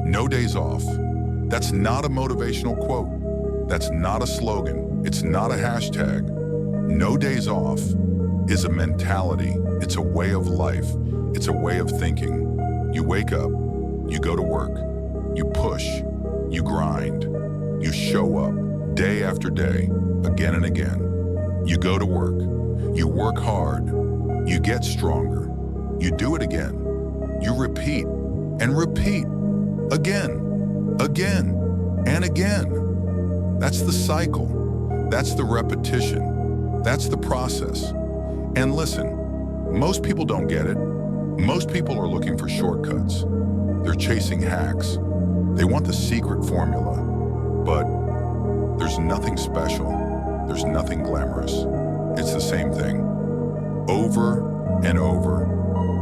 No days off. That's not a motivational quote. That's not a slogan. It's not a hashtag. No days off is a mentality. It's a way of life. It's a way of thinking. You wake up, you go to work, you push, you grind, you show up day after day, again and again. You go to work, you work hard, you get stronger, you do it again. You repeat and repeat, again, and again. That's the cycle. That's the repetition. That's the process. And listen, most people don't get it. Most people are looking for shortcuts. They're chasing hacks. They want the secret formula. But there's nothing special. There's nothing glamorous. It's the same thing. Over and over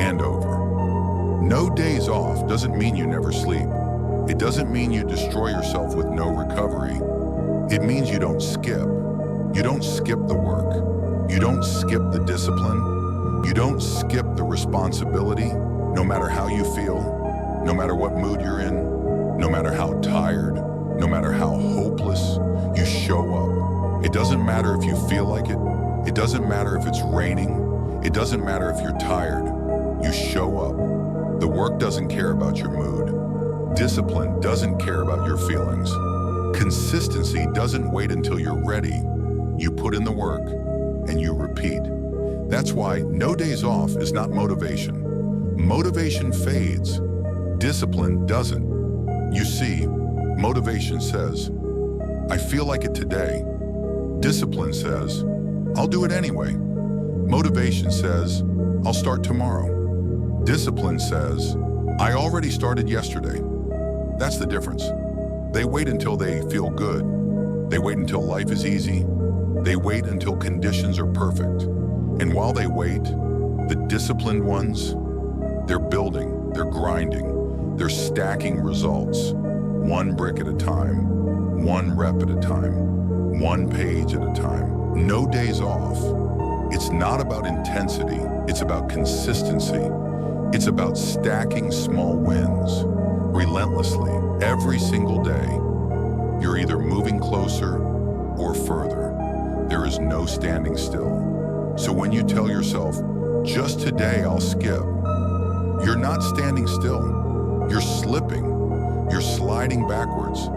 and over. No days off doesn't mean you never sleep. It doesn't mean you destroy yourself with no recovery. It means you don't skip. You don't skip the work. You don't skip the discipline. You don't skip the responsibility, no matter how you feel, no matter what mood you're in, no matter how tired, no matter how hopeless, you show up. It doesn't matter if you feel like it. It doesn't matter if it's raining. It doesn't matter if you're tired. You show up. The work doesn't care about your mood. Discipline doesn't care about your feelings. Consistency doesn't wait until you're ready. You put in the work and you repeat. That's why no days off is not motivation. Motivation fades. Discipline doesn't. You see, motivation says, I feel like it today. Discipline says, I'll do it anyway. Motivation says, I'll start tomorrow. Discipline says, I already started yesterday. That's the difference. They wait until they feel good. They wait until life is easy. They wait until conditions are perfect. And while they wait, the disciplined ones, they're building, they're grinding, they're stacking results, one brick at a time, one rep at a time, one page at a time. No days off. It's not about intensity, it's about consistency. It's about stacking small wins, relentlessly, every single day. You're either moving closer or further. There is no standing still. So when you tell yourself, just today I'll skip, you're not standing still. You're slipping. You're sliding backwards.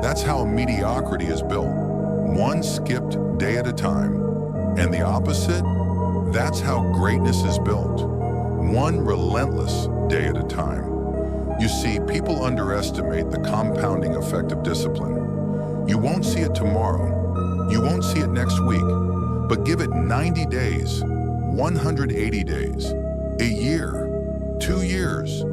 That's how mediocrity is built. One skipped day at a time. And the opposite, that's how greatness is built. One relentless day at a time. You see, people underestimate the compounding effect of discipline. You won't see it tomorrow. You won't see it next week. But give it 90 days, 180 days, a year, 2 years.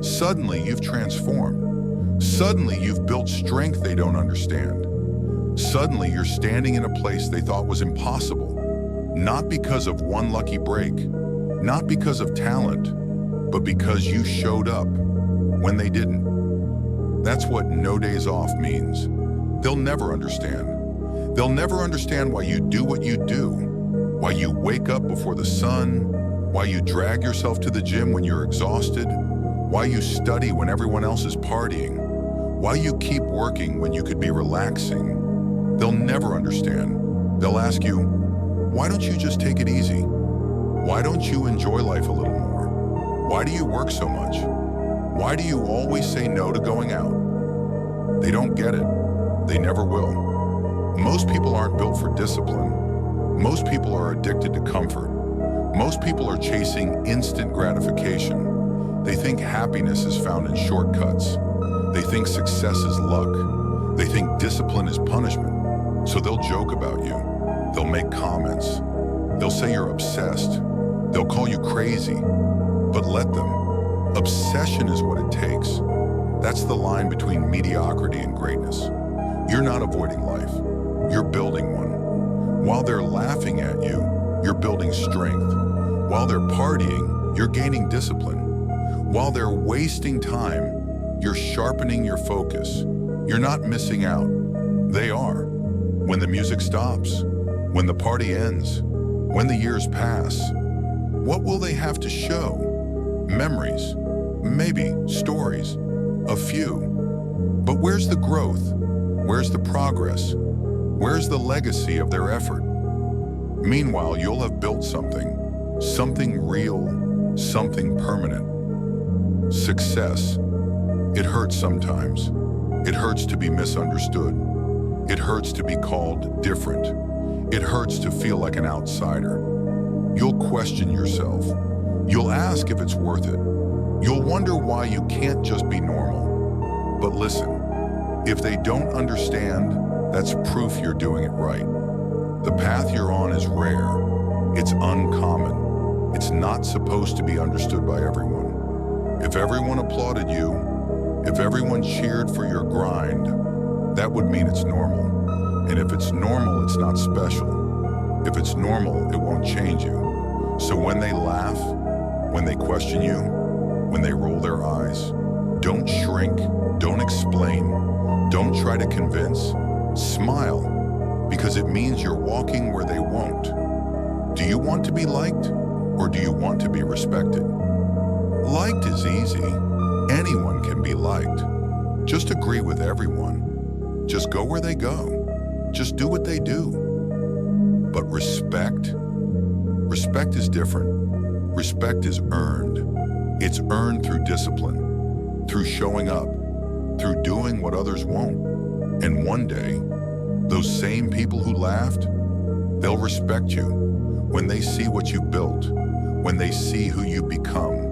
Suddenly you've transformed. Suddenly you've built strength they don't understand. Suddenly you're standing in a place they thought was impossible. Not because of one lucky break, not because of talent, but because you showed up when they didn't. That's what no days off means. They'll never understand. They'll never understand why you do what you do, why you wake up before the sun, why you drag yourself to the gym when you're exhausted, why you study when everyone else is partying, why you keep working when you could be relaxing. They'll never understand. They'll ask you, why don't you just take it easy? Why don't you enjoy life a little more? Why do you work so much? Why do you always say no to going out? They don't get it. They never will. Most people aren't built for discipline. Most people are addicted to comfort. Most people are chasing instant gratification. They think happiness is found in shortcuts. They think success is luck. They think discipline is punishment. So they'll joke about you. They'll make comments. They'll say you're obsessed. They'll call you crazy. But let them. Obsession is what it takes. That's the line between mediocrity and greatness. You're not avoiding life. You're building one. While they're laughing at you, you're building strength. While they're partying, you're gaining discipline. While they're wasting time, you're sharpening your focus. You're not missing out. They are. When the music stops, when the party ends, when the years pass, what will they have to show? Memories, maybe stories, A few. But where's the growth? Where's the progress? Where's the legacy of their effort? Meanwhile, you'll have built something real, something permanent. Success. It hurts sometimes. It hurts to be misunderstood. It hurts to be called different. It hurts to feel like an outsider. You'll question yourself. You'll ask if it's worth it. You'll wonder why you can't just be normal. But listen, if they don't understand, that's proof you're doing it right. The path you're on is rare. It's uncommon. It's not supposed to be understood by everyone. If everyone applauded you, if everyone cheered for your grind, that would mean it's normal. And if it's normal, it's not special. If it's normal, it won't change you. So when they laugh, when they question you, when they roll their eyes, don't shrink, don't explain, don't try to convince. Smile, because it means you're walking where they won't. Do you want to be liked, or do you want to be respected? Liked is easy. Anyone can be liked. Just agree with everyone. Just go where they go. Just do what they do. But respect is different. Respect is earned. It's earned through discipline, through showing up, through doing what others won't. And one day, those same people who laughed, they'll respect you when they see what you built, when they see who you become.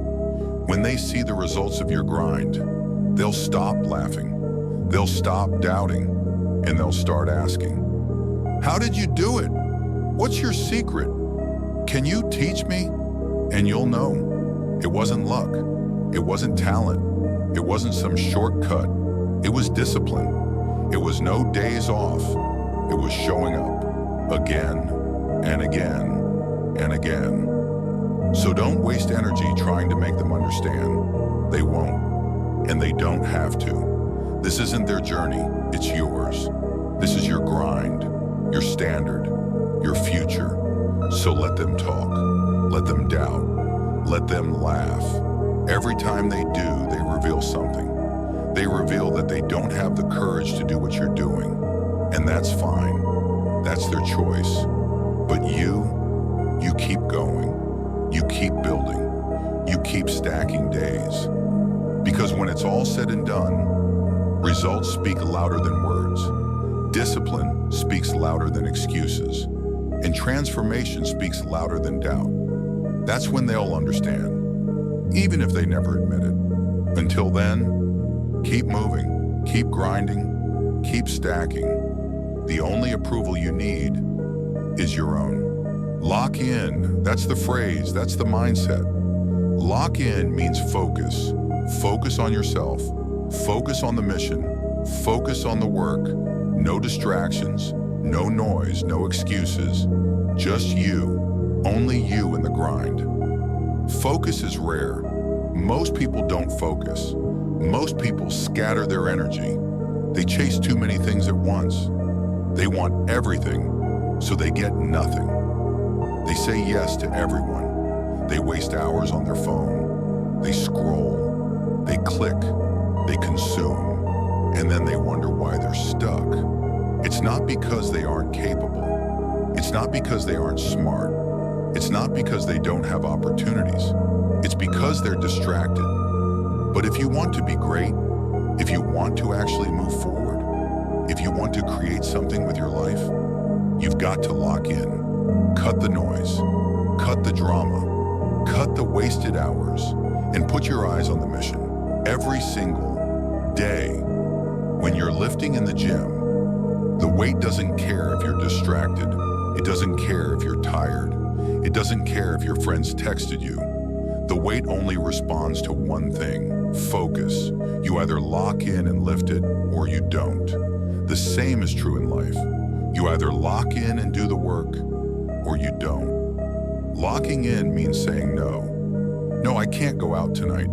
When they see the results of your grind, they'll stop laughing, they'll stop doubting, and they'll start asking, how did you do it? What's your secret? Can you teach me? And you'll know, it wasn't luck, it wasn't talent, it wasn't some shortcut, it was discipline. It was no days off, it was showing up, again and again and again. So don't waste energy trying to make them understand. They won't, and they don't have to. This isn't their journey, it's yours. This is your grind, your standard, your future. So let them talk, let them doubt, let them laugh. Every time they do, they reveal something. They reveal that they don't have the courage to do what you're doing. And that's fine, that's their choice. But you keep going. You keep building. You keep stacking days. Because when it's all said and done, results speak louder than words. Discipline speaks louder than excuses. And transformation speaks louder than doubt. That's when they'll understand, even if they never admit it. Until then, keep moving, keep grinding, keep stacking. The only approval you need is your own. Lock in, that's the phrase, that's the mindset. Lock in means focus. Focus on yourself, focus on the mission, focus on the work. No distractions, no noise, no excuses. Just you, only you in the grind. Focus is rare. Most people don't focus. Most people scatter their energy. They chase too many things at once. They want everything, so they get nothing. They say yes to everyone. They waste hours on their phone. They scroll, they click, they consume, and then they wonder why they're stuck. It's not because they aren't capable. It's not because they aren't smart. It's not because they don't have opportunities. It's because they're distracted. But if you want to be great, if you want to actually move forward, if you want to create something with your life, you've got to lock in. Cut the noise, cut the drama, cut the wasted hours, and put your eyes on the mission. Every single day, when you're lifting in the gym, the weight doesn't care if you're distracted. It doesn't care if you're tired. It doesn't care if your friends texted you. The weight only responds to one thing: focus. You either lock in and lift it, or you don't. The same is true in life. You either lock in and do the work, or you don't. Locking in means saying no. No, I can't go out tonight.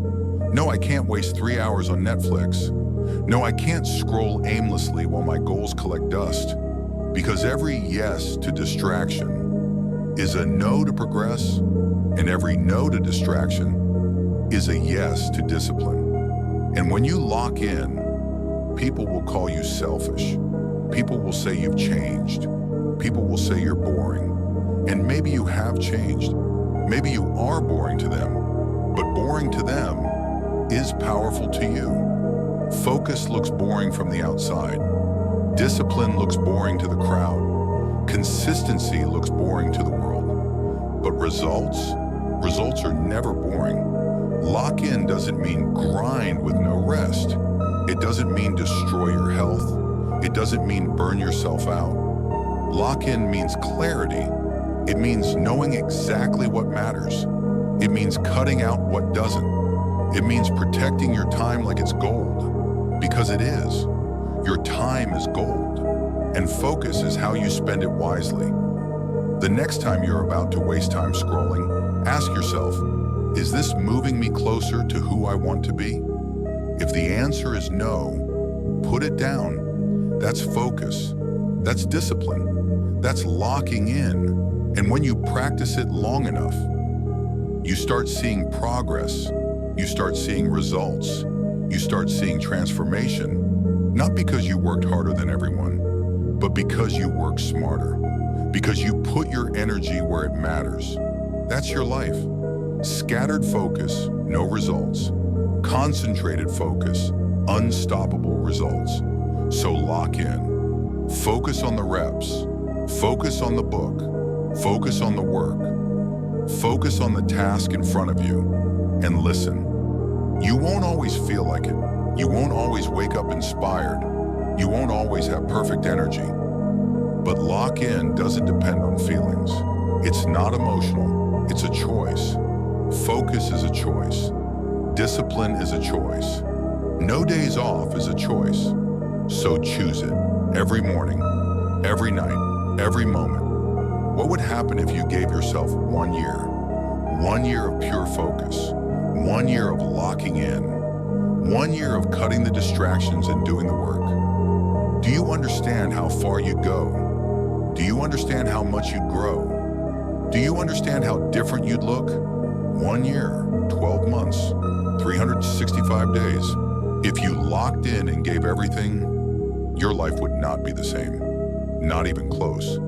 No, I can't waste 3 hours on Netflix. No, I can't scroll aimlessly while my goals collect dust. Because every yes to distraction is a no to progress, and every no to distraction is a yes to discipline. And when you lock in, people will call you selfish. People will say you've changed. People will say you're boring. And maybe you have changed. Maybe you are boring to them. But boring to them is powerful to you. Focus looks boring from the outside. Discipline looks boring to the crowd. Consistency looks boring to the world. But results are never boring. Lock in doesn't mean grind with no rest. It doesn't mean destroy your health. It doesn't mean burn yourself out. Lock in means clarity. It means knowing exactly what matters. It means cutting out what doesn't. It means protecting your time like it's gold. Because it is. Your time is gold. And focus is how you spend it wisely. The next time you're about to waste time scrolling, ask yourself, is this moving me closer to who I want to be? If the answer is no, put it down. That's focus. That's discipline. That's locking in. And when you practice it long enough, you start seeing progress. You start seeing results. You start seeing transformation. Not because you worked harder than everyone, but because you worked smarter. Because you put your energy where it matters. That's your life. Scattered focus, no results. Concentrated focus, unstoppable results. So lock in. Focus on the reps. Focus on the book. Focus on the work. Focus on the task in front of you. And listen. You won't always feel like it. You won't always wake up inspired. You won't always have perfect energy. But lock in doesn't depend on feelings. It's not emotional. It's a choice. Focus is a choice. Discipline is a choice. No days off is a choice. So choose it. Every morning, every night, every moment. What would happen if you gave yourself 1 year? 1 year of pure focus. 1 year of locking in. 1 year of cutting the distractions and doing the work. Do you understand how far you'd go? Do you understand how much you'd grow? Do you understand how different you'd look? 1 year, 12 months, 365 days. If you locked in and gave everything, your life would not be the same. Not even close.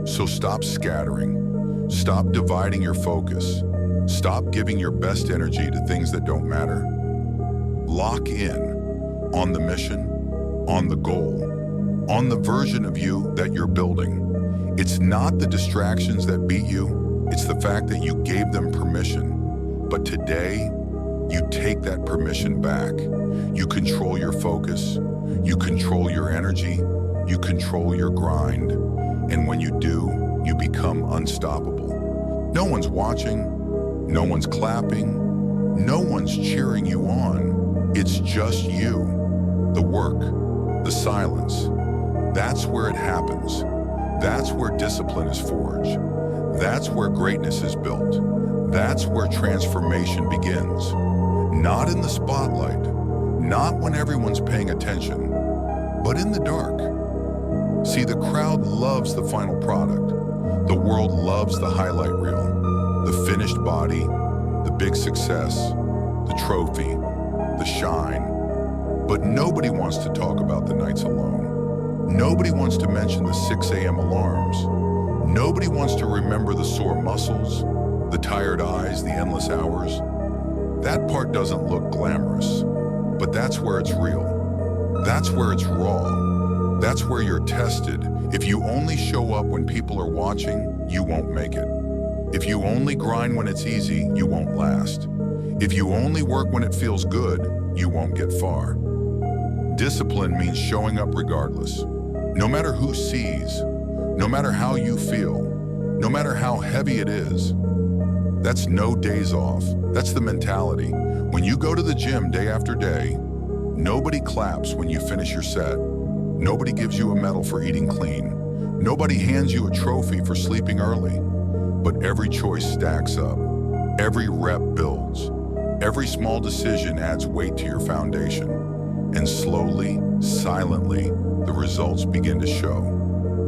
So stop scattering. Stop dividing your focus. Stop giving your best energy to things that don't matter. Lock in on the mission, on the goal, on the version of you that you're building. It's not the distractions that beat you. It's the fact that you gave them permission. But today, you take that permission back. You control your focus. You control your energy. You control your grind. And when you do, you become unstoppable. No one's watching. No one's clapping. No one's cheering you on. It's just you. The work. The silence. That's where it happens. That's where discipline is forged. That's where greatness is built. That's where transformation begins. Not in the spotlight, not when everyone's paying attention, but in the dark. See, the crowd loves the final product. The world loves the highlight reel, the finished body, the big success, the trophy, the shine. But nobody wants to talk about the nights alone. Nobody wants to mention the 6 a.m. alarms. Nobody wants to remember the sore muscles, the tired eyes, the endless hours. That part doesn't look glamorous, but that's where it's real. That's where it's raw. That's where you're tested. If you only show up when people are watching, you won't make it. If you only grind when it's easy, you won't last. If you only work when it feels good, you won't get far. Discipline means showing up regardless. No matter who sees, no matter how you feel, no matter how heavy it is. That's no days off. That's the mentality. When you go to the gym day after day, nobody claps when you finish your set. Nobody gives you a medal for eating clean. Nobody hands you a trophy for sleeping early. But every choice stacks up. Every rep builds. Every small decision adds weight to your foundation. And slowly, silently, the results begin to show.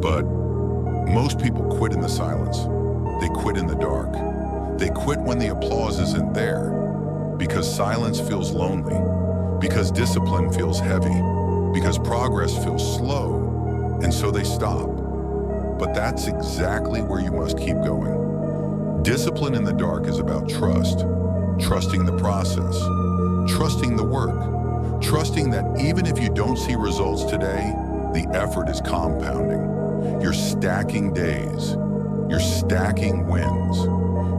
But most people quit in the silence. They quit in the dark. They quit when the applause isn't there. Because silence feels lonely. because discipline feels heavy, because progress feels slow, and so they stop. But that's exactly where you must keep going. Discipline in the dark is about trust, trusting the process, trusting the work, trusting that even if you don't see results today, the effort is compounding. You're stacking days, you're stacking wins,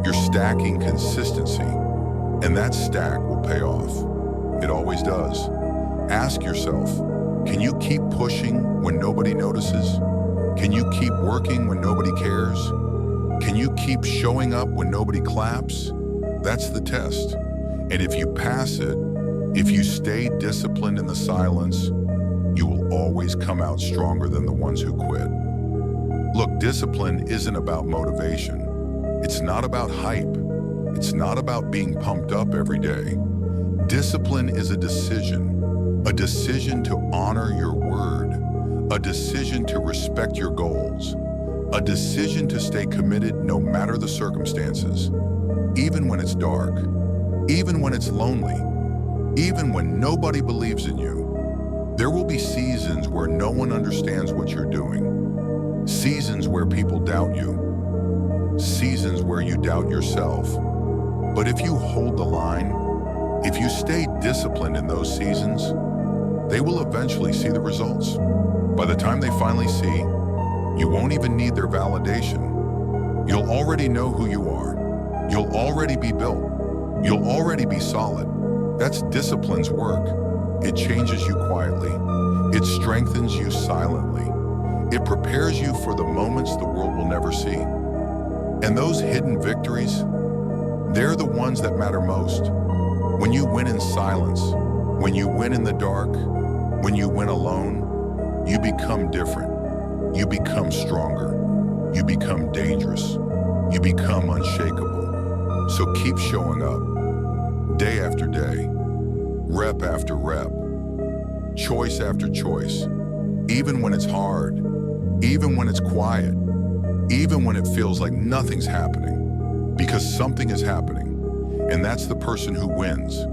you're stacking consistency, and that stack will pay off. It always does. Ask yourself, can you keep pushing when nobody notices? Can you keep working when nobody cares? Can you keep showing up when nobody claps? That's the test. And if you pass it, if you stay disciplined in the silence, you will always come out stronger than the ones who quit. Look, discipline isn't about motivation. It's not about hype. It's not about being pumped up every day. Discipline is a decision to honor your word, a decision to respect your goals, a decision to stay committed no matter the circumstances, even when it's dark, even when it's lonely, even when nobody believes in you. There will be seasons where no one understands what you're doing, seasons where people doubt you, seasons where you doubt yourself. But if you hold the line, if you stay disciplined in those seasons, they will eventually see the results. By the time they finally see, you won't even need their validation. You'll already know who you are. You'll already be built. You'll already be solid. That's discipline's work. It changes you quietly. It strengthens you silently. It prepares you for the moments the world will never see. And those hidden victories, they're the ones that matter most. When you win in silence, when you win in the dark, when you win alone, you become different. You become stronger. You become dangerous. You become unshakable. So keep showing up, day after day, rep after rep, choice after choice, even when it's hard, even when it's quiet, even when it feels like nothing's happening, because something is happening. And that's the person who wins,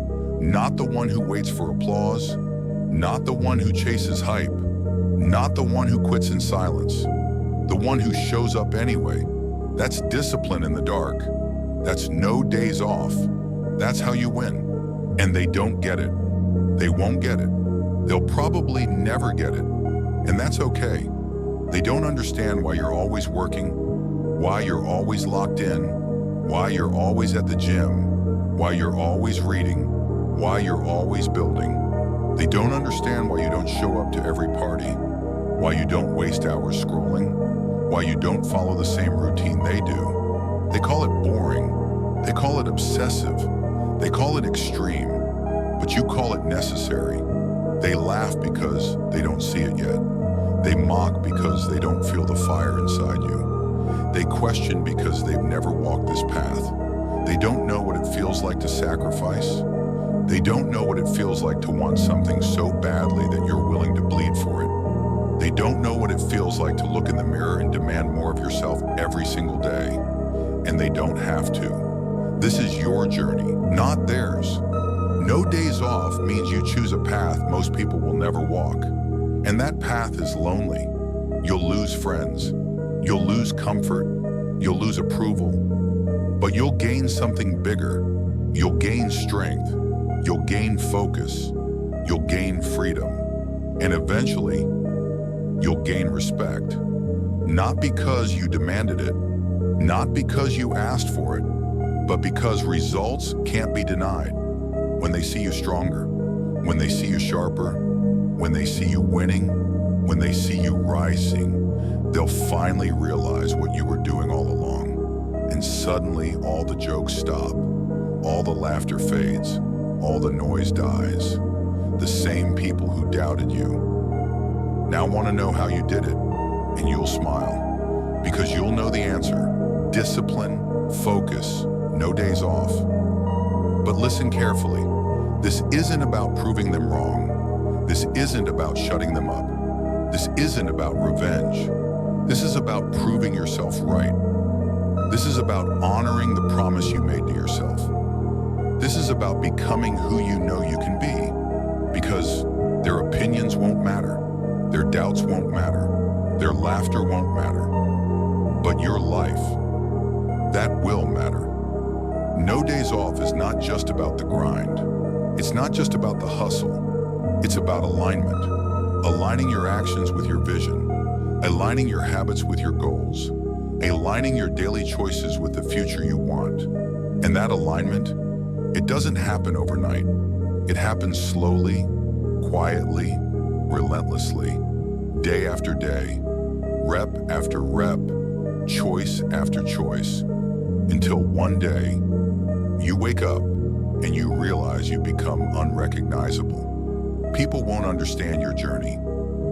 not the one who waits for applause, not the one who chases hype, not the one who quits in silence, the one who shows up anyway. That's discipline in the dark. That's no days off. That's how you win. And they don't get it. They won't get it. They'll probably never get it. And that's okay. They don't understand why you're always working, why you're always locked in, why you're always at the gym, why you're always reading, why you're always building. They don't understand why you don't show up to every party, why you don't waste hours scrolling, why you don't follow the same routine they do. They call it boring. They call it obsessive. They call it extreme, but you call it necessary. They laugh because they don't see it yet. They mock because they don't feel the fire inside you. They question because they've never walked this path. They don't know what it feels like to sacrifice. They don't know what it feels like to want something so badly that you're willing to bleed for it. They don't know what it feels like to look in the mirror and demand more of yourself every single day. And they don't have to. This is your journey, not theirs. No days off means you choose a path most people will never walk. And that path is lonely. You'll lose friends. You'll lose comfort. You'll lose approval. But you'll gain something bigger. You'll gain strength. You'll gain focus. You'll gain freedom. And eventually, you'll gain respect. Not because you demanded it, not because you asked for it, but because results can't be denied. When they see you stronger, when they see you sharper, when they see you winning, when they see you rising, they'll finally realize what you were doing all along. And suddenly all the jokes stop, all the laughter fades, all the noise dies. The same people who doubted you now want to know how you did it, and you'll smile, because you'll know the answer. Discipline, focus, no days off. But listen carefully. This isn't about proving them wrong. This isn't about shutting them up. This isn't about revenge. This is about proving yourself right. This is about honoring the promise you made to yourself. This is about becoming who you know you can be. Because their opinions won't matter, their doubts won't matter, their laughter won't matter. But your life, that will matter. No Days Off is not just about the grind. It's not just about the hustle. It's about alignment. Aligning your actions with your vision. Aligning your habits with your goals. Aligning your daily choices with the future you want. And that alignment, it doesn't happen overnight. It happens slowly, quietly, relentlessly, day after day, rep after rep, choice after choice, until one day you wake up and you realize you become unrecognizable. People won't understand your journey.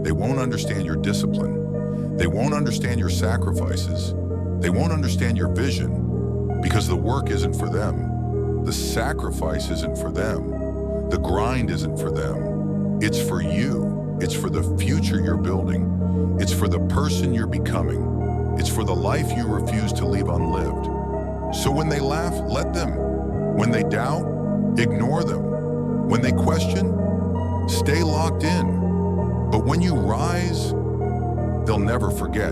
They won't understand your discipline. They won't understand your sacrifices. They won't understand your vision because the work isn't for them. The sacrifice isn't for them. The grind isn't for them. It's for you. It's for the future you're building. It's for the person you're becoming. It's for the life you refuse to leave unlived. So when they laugh, let them. When they doubt, ignore them. When they question, stay locked in. But when you rise, they'll never forget.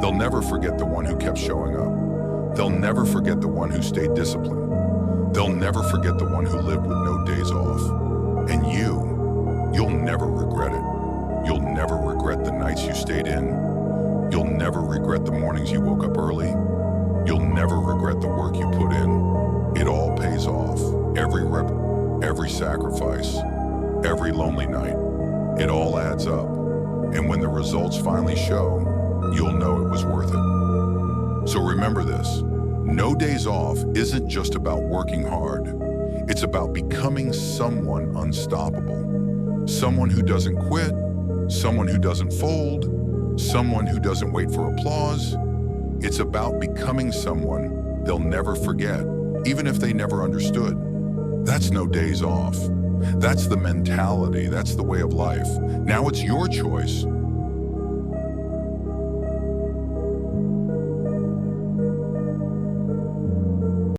They'll never forget the one who kept showing up. They'll never forget the one who stayed disciplined. They'll never forget the one who lived with no days off. And you'll never regret it. You'll never regret the nights you stayed in. You'll never regret the mornings you woke up early. You'll never regret the work you put in. It all pays off. Every rep, every sacrifice, every lonely night. It all adds up. And when the results finally show, you'll know it was worth it. So remember this, No Days Off isn't just about working hard. It's about becoming someone unstoppable. Someone who doesn't quit, someone who doesn't fold, someone who doesn't wait for applause. It's about becoming someone they'll never forget, even if they never understood. That's No Days Off. That's the mentality, that's the way of life. Now it's your choice.